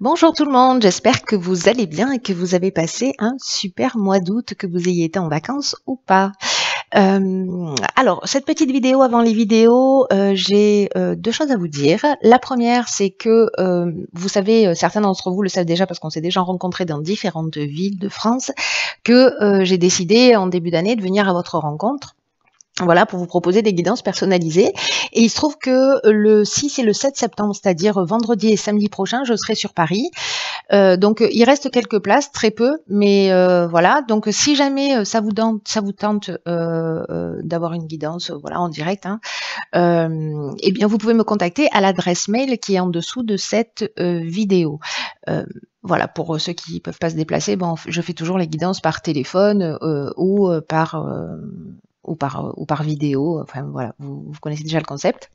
Bonjour tout le monde, j'espère que vous allez bien et que vous avez passé un super mois d'août, que vous ayez été en vacances ou pas. Alors, cette petite vidéo avant les vidéos, j'ai deux choses à vous dire. La première, c'est que vous savez, certains d'entre vous le savent déjà parce qu'on s'est déjà rencontrés dans différentes villes de France, que j'ai décidé en début d'année de venir à votre rencontre. Voilà, pour vous proposer des guidances personnalisées. Et il se trouve que le 6 et le 7 septembre, c'est-à-dire vendredi et samedi prochain, je serai sur Paris. Donc, il reste quelques places, très peu, mais voilà. Donc, si jamais ça vous tente d'avoir une guidance voilà, en direct, hein, eh bien, vous pouvez me contacter à l'adresse mail qui est en dessous de cette vidéo. Voilà, pour ceux qui ne peuvent pas se déplacer, bon, je fais toujours les guidances par téléphone ou par vidéo. Enfin, voilà, vous connaissez déjà le concept.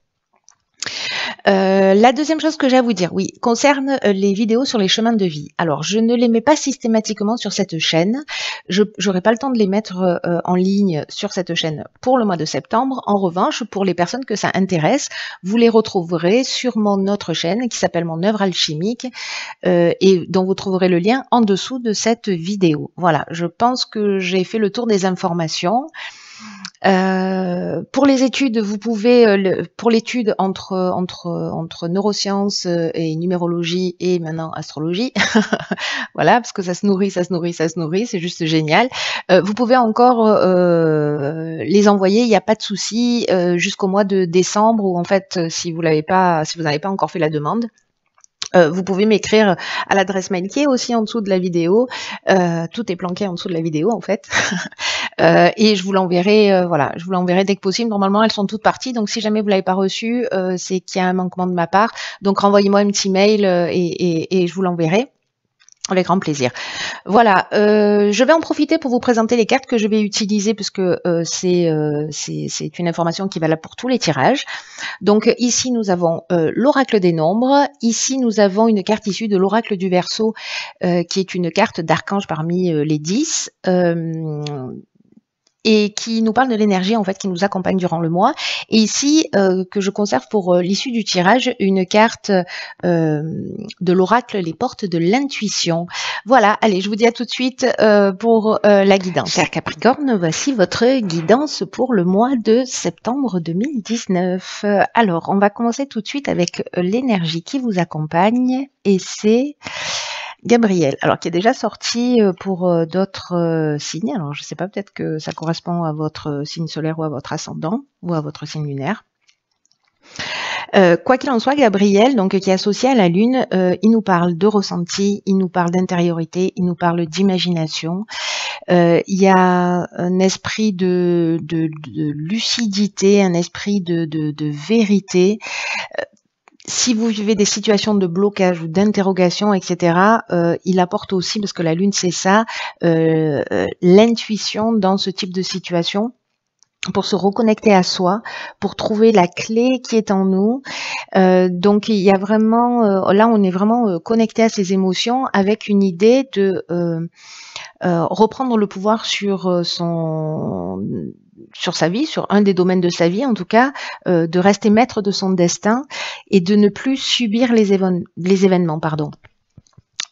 La deuxième chose que j'ai à vous dire, oui, concerne les vidéos sur les chemins de vie. Alors, je ne les mets pas systématiquement sur cette chaîne. Je n'aurai pas le temps de les mettre en ligne sur cette chaîne pour le mois de septembre. En revanche, pour les personnes que ça intéresse, vous les retrouverez sur mon autre chaîne qui s'appelle Mon œuvre alchimique et dont vous trouverez le lien en dessous de cette vidéo. Voilà, je pense que j'ai fait le tour des informations. Pour les études, vous pouvez, pour l'étude entre neurosciences et numérologie et maintenant astrologie, voilà, parce que ça se nourrit, c'est juste génial. Vous pouvez encore les envoyer, il n'y a pas de souci, jusqu'au mois de décembre, ou en fait, si vous n'avez pas encore fait la demande. Vous pouvez m'écrire à l'adresse mail qui est aussi en dessous de la vidéo. Tout est planqué en dessous de la vidéo en fait. Et je vous l'enverrai, voilà, je vous l'enverrai dès que possible. Normalement, elles sont toutes parties, donc si jamais vous l'avez pas reçu, c'est qu'il y a un manquement de ma part. Donc renvoyez-moi un petit mail et je vous l'enverrai. Avec grand plaisir. Voilà, je vais en profiter pour vous présenter les cartes que je vais utiliser puisque c'est une information qui est valable pour tous les tirages. Donc ici nous avons l'oracle des nombres, ici nous avons une carte issue de l'oracle du Verseau qui est une carte d'archange parmi les 10. Et qui nous parle de l'énergie en fait qui nous accompagne durant le mois. Et ici, que je conserve pour l'issue du tirage, une carte de l'oracle, les portes de l'intuition. Voilà, allez, je vous dis à tout de suite pour la guidance. Cher Capricorne, voici votre guidance pour le mois de septembre 2019. Alors, on va commencer tout de suite avec l'énergie qui vous accompagne, et c'est Gabriel, alors qui est déjà sorti pour d'autres signes. Alors je ne sais pas, peut-être que ça correspond à votre signe solaire ou à votre ascendant ou à votre signe lunaire. Quoi qu'il en soit, Gabriel, donc qui est associé à la Lune, il nous parle de ressenti, il nous parle d'intériorité, il nous parle d'imagination. Il y a un esprit de lucidité, un esprit de vérité. Si vous vivez des situations de blocage ou d'interrogation, etc., il apporte aussi, parce que la Lune c'est ça, l'intuition dans ce type de situation, pour se reconnecter à soi, pour trouver la clé qui est en nous. Donc il y a vraiment, là on est vraiment connecté à ses émotions avec une idée de reprendre le pouvoir sur sa vie, sur un des domaines de sa vie en tout cas, de rester maître de son destin et de ne plus subir les événements.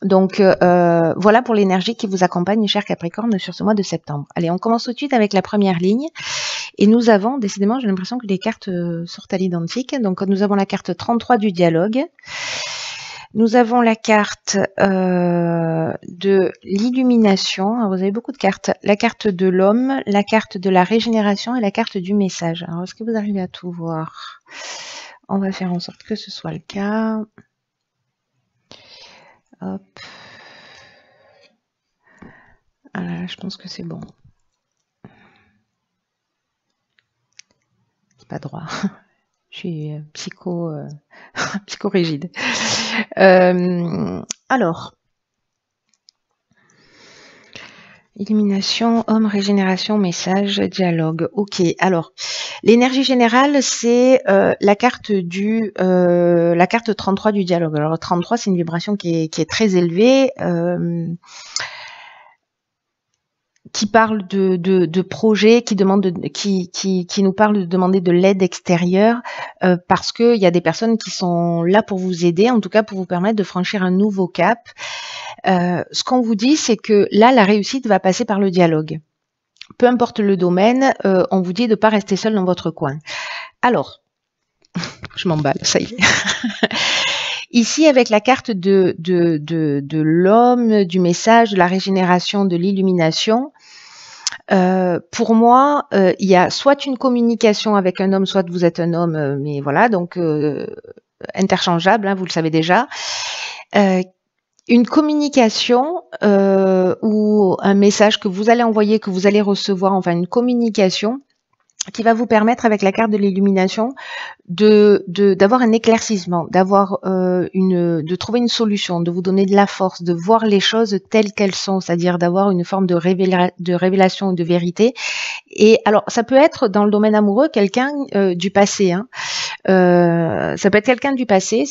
Donc voilà pour l'énergie qui vous accompagne, cher Capricorne, sur ce mois de septembre. Allez, on commence tout de suite avec la première ligne. Et nous avons, décidément, j'ai l'impression que les cartes sortent à l'identique. Donc nous avons la carte 33 du dialogue. Nous avons la carte de l'illumination. Alors, vous avez beaucoup de cartes. La carte de l'homme, la carte de la régénération et la carte du message. Alors, est-ce que vous arrivez à tout voir? On va faire en sorte que ce soit le cas. Hop. Voilà, je pense que c'est bon. C'est pas droit. Je suis psychorigide. Alors, illumination, homme, régénération, message, dialogue. Ok, alors, l'énergie générale, c'est la carte 33 du dialogue. Alors, 33, c'est une vibration qui est très élevée, qui parle de projets, qui nous parle de demander de l'aide extérieure, parce qu'il y a des personnes qui sont là pour vous aider, en tout cas pour vous permettre de franchir un nouveau cap. Ce qu'on vous dit, c'est que là, la réussite va passer par le dialogue. Peu importe le domaine, on vous dit de ne pas rester seul dans votre coin. Alors, je m'emballe, ça y est. Ici, avec la carte de l'homme, du message, de la régénération, de l'illumination, pour moi, il y a soit une communication avec un homme, soit vous êtes un homme, mais voilà, donc interchangeable, hein, vous le savez déjà. Une communication ou un message que vous allez envoyer, que vous allez recevoir, enfin une communication qui va vous permettre, avec la carte de l'illumination, d'avoir un éclaircissement, de trouver une solution, de vous donner de la force, de voir les choses telles qu'elles sont, c'est-à-dire d'avoir une forme de révélation ou de vérité. Et alors, ça peut être dans le domaine amoureux quelqu'un du passé, hein. Ça peut être quelqu'un du passé.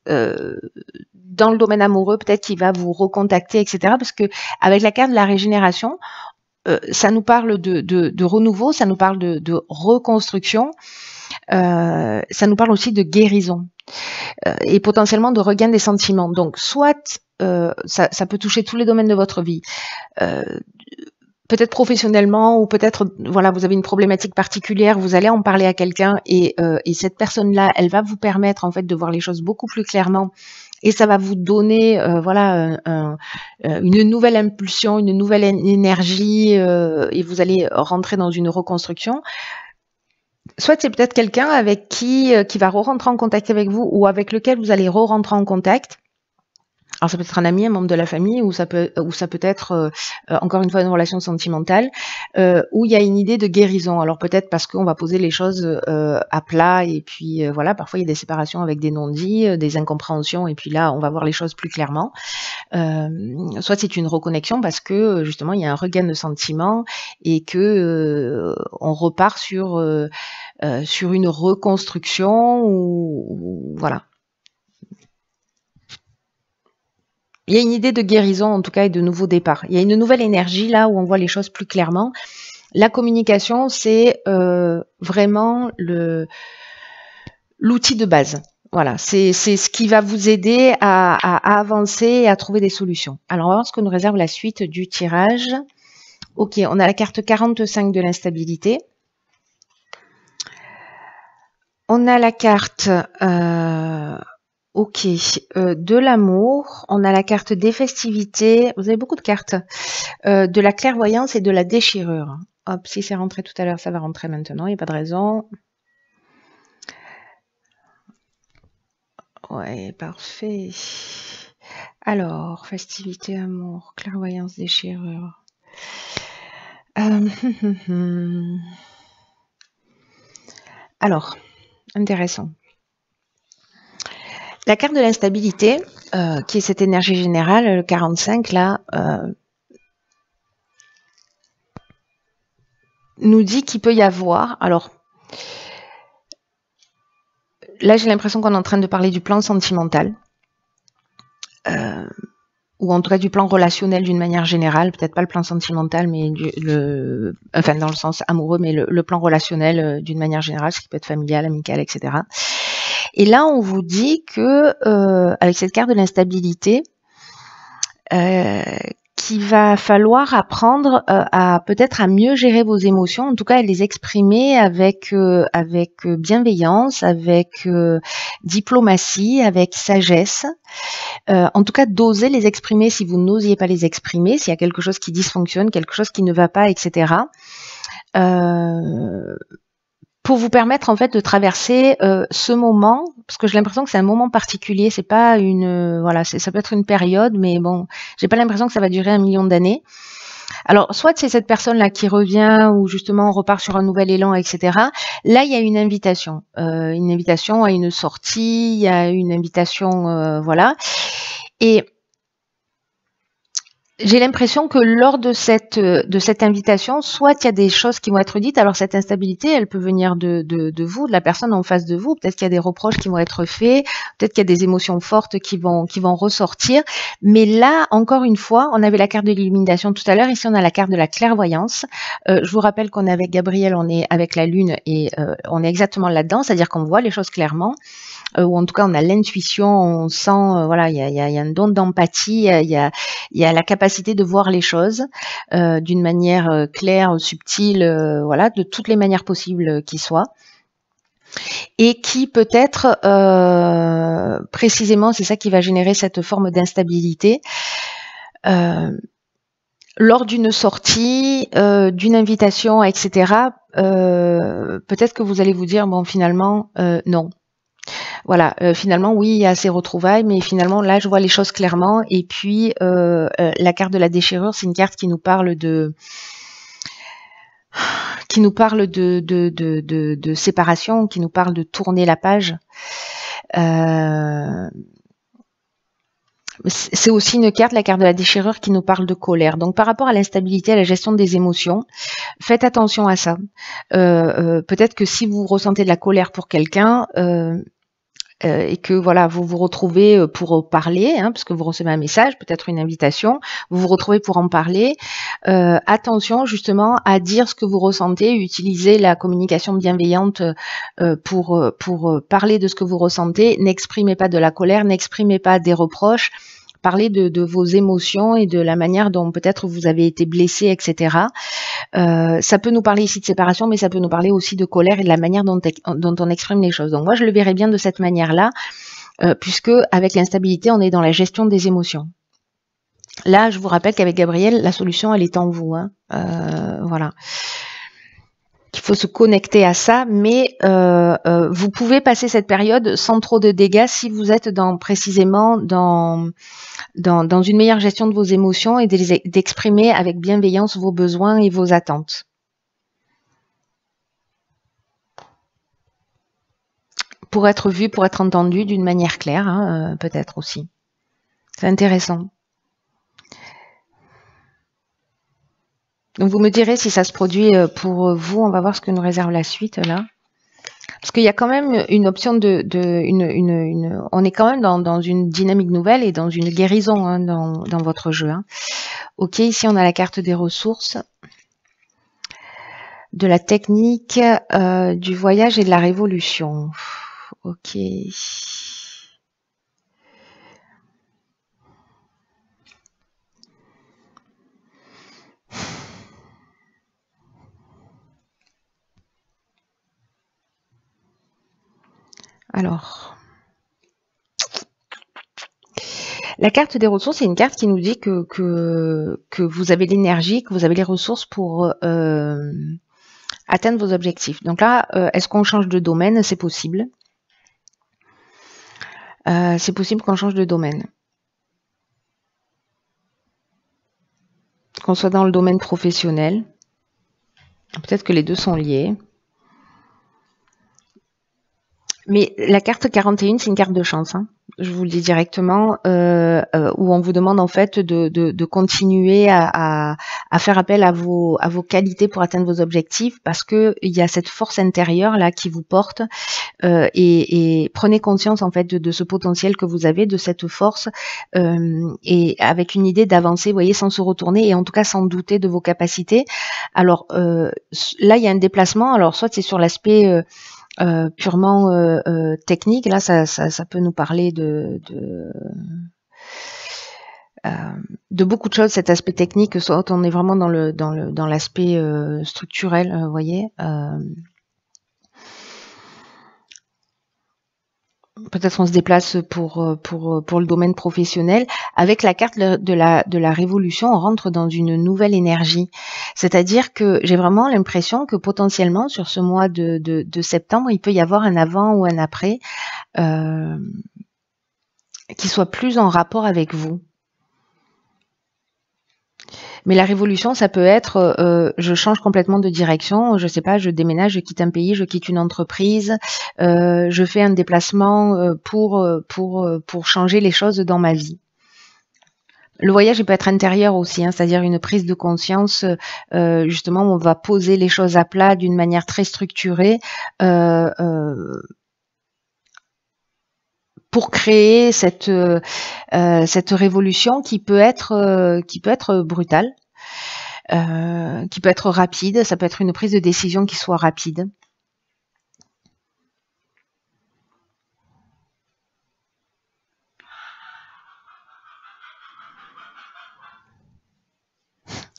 Dans le domaine amoureux, peut-être qu'il va vous recontacter, etc. Parce que avec la carte de la régénération, ça nous parle de renouveau, ça nous parle de reconstruction, ça nous parle aussi de guérison et potentiellement de regain des sentiments. Donc, soit ça peut toucher tous les domaines de votre vie, peut-être professionnellement ou peut-être voilà, vous avez une problématique particulière, vous allez en parler à quelqu'un et cette personne-là, elle va vous permettre en fait de voir les choses beaucoup plus clairement. Et ça va vous donner voilà une nouvelle impulsion, une nouvelle énergie et vous allez rentrer dans une reconstruction. Soit c'est peut-être quelqu'un avec qui va re-rentrer en contact avec vous ou avec lequel vous allez re-rentrer en contact. Alors ça peut être un ami, un membre de la famille, ou ça peut être encore une fois une relation sentimentale, où il y a une idée de guérison. Alors peut-être parce qu'on va poser les choses à plat, et puis voilà, parfois il y a des séparations avec des non-dits, des incompréhensions, et puis là on va voir les choses plus clairement. Soit c'est une reconnexion parce que justement il y a un regain de sentiments et que on repart sur une reconstruction ou voilà. Il y a une idée de guérison, en tout cas, et de nouveau départ. Il y a une nouvelle énergie là où on voit les choses plus clairement. La communication, c'est vraiment l'outil de base. Voilà, c'est ce qui va vous aider à avancer et à trouver des solutions. Alors, on va voir ce que nous réserve la suite du tirage. Ok, on a la carte 45 de l'instabilité. On a la carte... Ok, de l'amour, on a la carte des festivités, vous avez beaucoup de cartes, de la clairvoyance et de la déchirure. Hop, si c'est rentré tout à l'heure, ça va rentrer maintenant, il n'y a pas de raison. Ouais, parfait. Alors, festivité, amour, clairvoyance, déchirure. Alors, intéressant. La carte de l'instabilité, qui est cette énergie générale, le 45, là, nous dit qu'il peut y avoir... Alors, là, j'ai l'impression qu'on est en train de parler du plan sentimental, ou en tout cas du plan relationnel d'une manière générale, peut-être pas le plan sentimental, mais enfin dans le sens amoureux, mais le plan relationnel d'une manière générale, ce qui peut être familial, amical, etc. Et là, on vous dit que avec cette carte de l'instabilité, qu'il va falloir apprendre peut-être à mieux gérer vos émotions, en tout cas à les exprimer avec bienveillance, avec diplomatie, avec sagesse. En tout cas, d'oser les exprimer si vous n'osiez pas les exprimer, s'il y a quelque chose qui dysfonctionne, quelque chose qui ne va pas, etc. Pour vous permettre en fait de traverser ce moment, parce que j'ai l'impression que c'est un moment particulier, c'est pas voilà, ça peut être une période, mais bon, j'ai pas l'impression que ça va durer 1 million d'années. Alors, soit c'est cette personne-là qui revient, ou justement on repart sur un nouvel élan, etc. Là, il y a une invitation à une sortie, il y a une invitation, voilà. Et J'ai l'impression que lors de cette invitation, soit il y a des choses qui vont être dites. Alors cette instabilité, elle peut venir de vous, de la personne en face de vous. Peut-être qu'il y a des reproches qui vont être faits, peut-être qu'il y a des émotions fortes qui vont ressortir. Mais là, encore une fois, on avait la carte de l'illumination tout à l'heure. Ici, on a la carte de la clairvoyance. Je vous rappelle qu'on est avec Gabriel, on est avec la Lune et on est exactement là-dedans, c'est-à-dire qu'on voit les choses clairement. Ou en tout cas on a l'intuition, on sent, voilà, il y a un don d'empathie, il y a la capacité de voir les choses d'une manière claire, subtile, voilà, de toutes les manières possibles qui soient. Et qui peut-être, précisément, c'est ça qui va générer cette forme d'instabilité. Lors d'une sortie, d'une invitation, etc., peut-être que vous allez vous dire, bon, finalement, non. Voilà, finalement, oui, il y a ces retrouvailles, mais finalement, là, je vois les choses clairement. Et puis, la carte de la déchirure, c'est une carte qui nous parle de séparation, qui nous parle de tourner la page. C'est aussi une carte, la carte de la déchirure, qui nous parle de colère. Donc, par rapport à l'instabilité, à la gestion des émotions, faites attention à ça. Peut-être que si vous ressentez de la colère pour quelqu'un, et que voilà, vous vous retrouvez pour parler, parce que vous recevez un message, peut-être une invitation, vous vous retrouvez pour en parler. Attention justement à dire ce que vous ressentez, utilisez la communication bienveillante pour parler de ce que vous ressentez. N'exprimez pas de la colère, n'exprimez pas des reproches. Parler de vos émotions et de la manière dont peut-être vous avez été blessé, etc. Ça peut nous parler ici de séparation, mais ça peut nous parler aussi de colère et de la manière dont on exprime les choses. Donc moi, je le verrais bien de cette manière-là, puisque avec l'instabilité, on est dans la gestion des émotions. Là, je vous rappelle qu'avec Gabriel, la solution, elle est en vous. Voilà. Il faut se connecter à ça, mais vous pouvez passer cette période sans trop de dégâts si vous êtes précisément dans une meilleure gestion de vos émotions et d'exprimer avec bienveillance vos besoins et vos attentes. Pour être vu, pour être entendu d'une manière claire, peut-être aussi. C'est intéressant. Donc vous me direz si ça se produit pour vous. On va voir ce que nous réserve la suite là. Parce qu'il y a quand même une option on est quand même dans une dynamique nouvelle et dans une guérison dans votre jeu. Ok, ici on a la carte des ressources, de la technique, du voyage et de la révolution. Ok. Alors, la carte des ressources, c'est une carte qui nous dit que vous avez l'énergie, que vous avez les ressources pour atteindre vos objectifs. Donc là, est-ce qu'on change de domaine? C'est possible. C'est possible qu'on change de domaine. Qu'on soit dans le domaine professionnel. Peut-être que les deux sont liés. Mais la carte 41, c'est une carte de chance. Je vous le dis directement, où on vous demande en fait de continuer à faire appel à vos qualités pour atteindre vos objectifs, parce que il y a cette force intérieure là qui vous porte, et prenez conscience en fait de ce potentiel que vous avez, de cette force, et avec une idée d'avancer, vous voyez, sans se retourner et en tout cas sans douter de vos capacités. Alors là, il y a un déplacement. Alors soit c'est sur l'aspect purement technique, là ça peut nous parler de beaucoup de choses, cet aspect technique, soit on est vraiment dans l'aspect structurel, vous voyez. Peut-être on se déplace pour le domaine professionnel. Avec la carte de la révolution, on rentre dans une nouvelle énergie. C'est-à-dire que j'ai vraiment l'impression que potentiellement sur ce mois de septembre, il peut y avoir un avant ou un après qui soit plus en rapport avec vous. Mais la révolution, ça peut être je change complètement de direction, je sais pas, je déménage, je quitte un pays, je quitte une entreprise, je fais un déplacement pour changer les choses dans ma vie. Le voyage, il peut être intérieur aussi, hein, c'est-à-dire une prise de conscience, justement, où on va poser les choses à plat d'une manière très structurée, pour créer cette révolution qui peut être brutale, qui peut être rapide. Ça peut être une prise de décision qui soit rapide.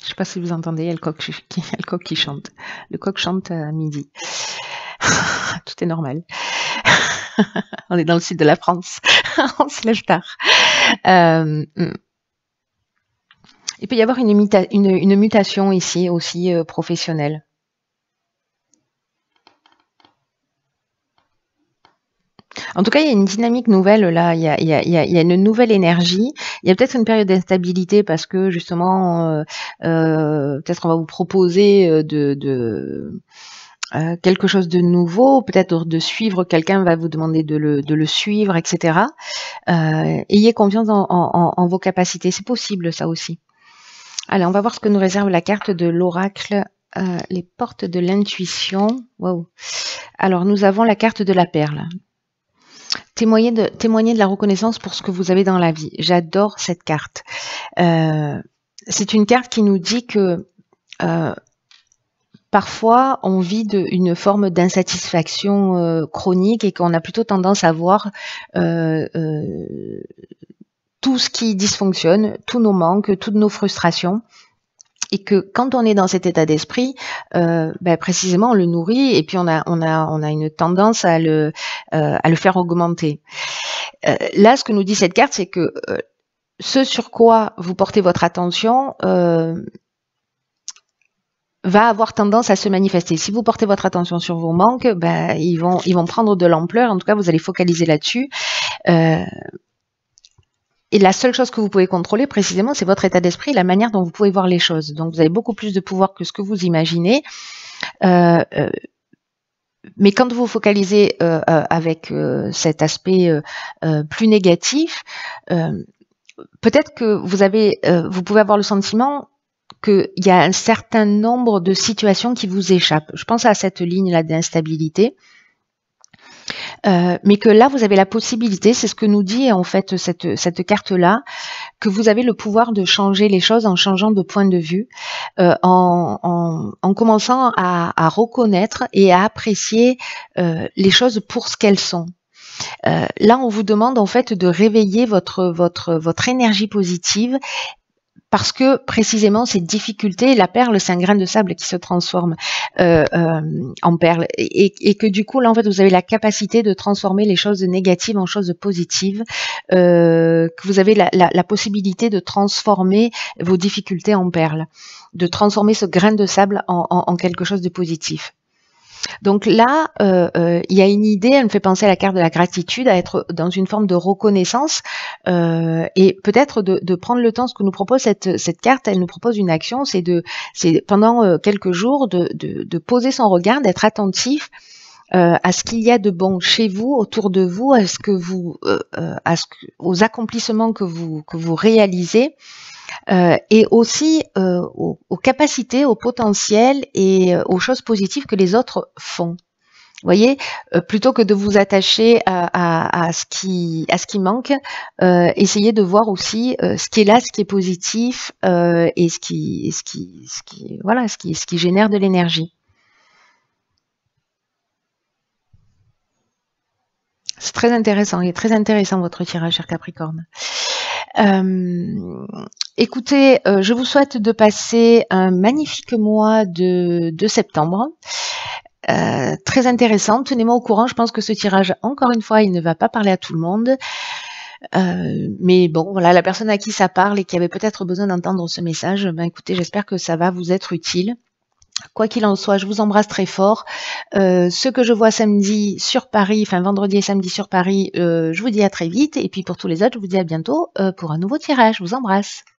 Je sais pas si vous entendez, il y a le coq qui chante. Le coq chante à midi. Tout est normal. On est dans le sud de la France. On se lève tard. Il peut y avoir une mutation ici aussi professionnelle. En tout cas, il y a une dynamique nouvelle là, il y a une nouvelle énergie. Il y a peut-être une période d'instabilité parce que justement, peut-être on va vous proposer quelque chose de nouveau, peut-être de suivre, quelqu'un va vous demander de le suivre, etc. Ayez confiance en vos capacités, c'est possible ça aussi. Allez, on va voir ce que nous réserve la carte de l'oracle, les portes de l'intuition. Wow. Alors, nous avons la carte de la perle. Témoigner de la reconnaissance pour ce que vous avez dans la vie. J'adore cette carte. C'est une carte qui nous dit que parfois on vit une forme d'insatisfaction chronique et qu'on a plutôt tendance à voir tout ce qui dysfonctionne, tous nos manques, toutes nos frustrations. Et que quand on est dans cet état d'esprit, précisément on le nourrit et puis on a une tendance à le faire augmenter. Là, ce que nous dit cette carte, c'est que ce sur quoi vous portez votre attention va avoir tendance à se manifester. Si vous portez votre attention sur vos manques, ils vont prendre de l'ampleur. En tout cas, vous allez focaliser là-dessus. Et la seule chose que vous pouvez contrôler précisément, c'est votre état d'esprit, la manière dont vous pouvez voir les choses. Donc, vous avez beaucoup plus de pouvoir que ce que vous imaginez. Mais quand vous focalisez avec cet aspect plus négatif, peut-être que vous pouvez avoir le sentiment qu'il y a un certain nombre de situations qui vous échappent. Je pense à cette ligne-là d'instabilité. Mais que là, vous avez la possibilité, c'est ce que nous dit en fait cette carte-là, que vous avez le pouvoir de changer les choses en changeant de point de vue, en commençant à reconnaître et à apprécier les choses pour ce qu'elles sont. Là, on vous demande en fait de réveiller votre énergie positive. Parce que précisément ces difficultés, la perle, c'est un grain de sable qui se transforme en perle, et que du coup là en fait vous avez la capacité de transformer les choses négatives en choses positives, que vous avez la possibilité de transformer vos difficultés en perles, de transformer ce grain de sable en quelque chose de positif. Donc là, il y a une idée, elle me fait penser à la carte de la gratitude, à être dans une forme de reconnaissance, et peut-être de prendre le temps. Ce que nous propose cette carte, elle nous propose une action, c'est pendant quelques jours de poser son regard, d'être attentif à ce qu'il y a de bon chez vous, autour de vous, aux accomplissements que vous réalisez. Et aussi aux capacités, au potentiel et aux choses positives que les autres font. Vous voyez, plutôt que de vous attacher à ce qui manque, essayez de voir aussi ce qui est là, ce qui est positif, et ce qui génère de l'énergie. C'est très intéressant, il est très intéressant votre tirage, cher Capricorne. Écoutez, je vous souhaite de passer un magnifique mois de septembre. Très intéressant, tenez-moi au courant. Je pense que ce tirage, encore une fois, il ne va pas parler à tout le monde. Mais bon, voilà, la personne à qui ça parle et qui avait peut-être besoin d'entendre ce message, écoutez, j'espère que ça va vous être utile. Quoi qu'il en soit, je vous embrasse très fort. Ce que je vois samedi sur Paris, enfin vendredi et samedi sur Paris, je vous dis à très vite. Et puis pour tous les autres, je vous dis à bientôt pour un nouveau tirage. Je vous embrasse.